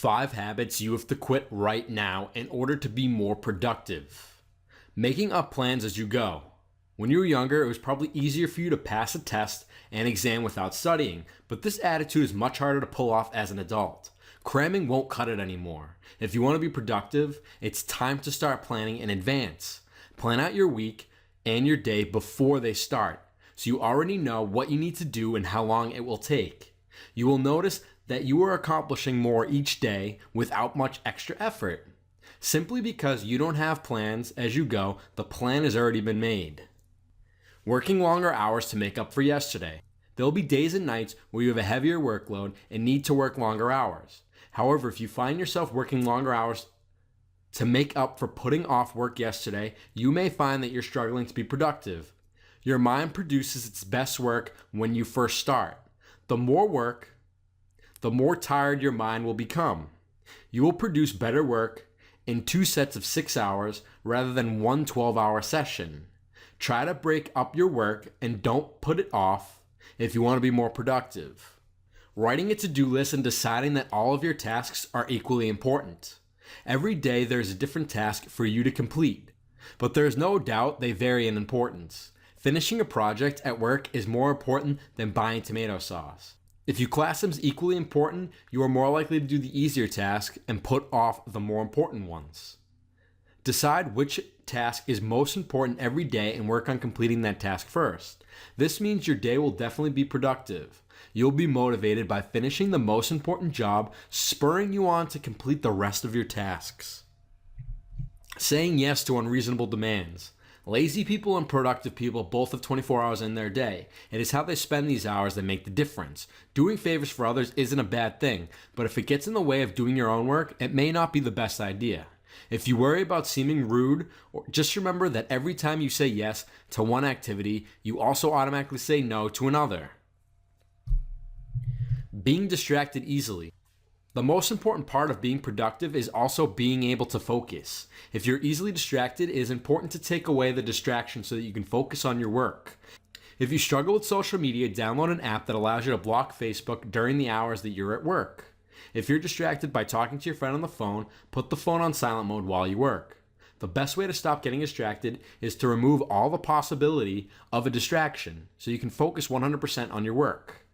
5 habits you have to quit right now in order to be more productive. Making up plans as you go. When you were younger, it was probably easier for you to pass a test and exam without studying, but this attitude is much harder to pull off as an adult. Cramming won't cut it anymore. If you want to be productive, it's time to start planning in advance. Plan out your week and your day before they start, so you already know what you need to do and how long it will take. You will notice that you are accomplishing more each day without much extra effort. Simply because you don't have plans as you go, the plan has already been made. Working longer hours to make up for yesterday. There will be days and nights where you have a heavier workload and need to work longer hours. However, if you find yourself working longer hours to make up for putting off work yesterday, you may find that you're struggling to be productive. Your mind produces its best work when you first start. The more work, the more tired your mind will become. You will produce better work in 2 sets of 6 hours rather than one 12-hour session. Try to break up your work and don't put it off if you want to be more productive. Writing a to-do list and deciding that all of your tasks are equally important. Every day there's a different task for you to complete, but there's no doubt they vary in importance. Finishing a project at work is more important than buying tomato sauce. If you class them as equally important, you are more likely to do the easier task and put off the more important ones. Decide which task is most important every day and work on completing that task first. This means your day will definitely be productive. You'll be motivated by finishing the most important job, spurring you on to complete the rest of your tasks. Saying yes to unreasonable demands. Lazy people and productive people both have 24 hours in their day. It is how they spend these hours that make the difference. Doing favors for others isn't a bad thing, but if it gets in the way of doing your own work, it may not be the best idea. If you worry about seeming rude, just remember that every time you say yes to one activity, you also automatically say no to another. Being distracted easily. The most important part of being productive is also being able to focus. If you're easily distracted, it is important to take away the distraction so that you can focus on your work. If you struggle with social media, download an app that allows you to block Facebook during the hours that you're at work. If you're distracted by talking to your friend on the phone, put the phone on silent mode while you work. The best way to stop getting distracted is to remove all the possibility of a distraction so you can focus 100% on your work.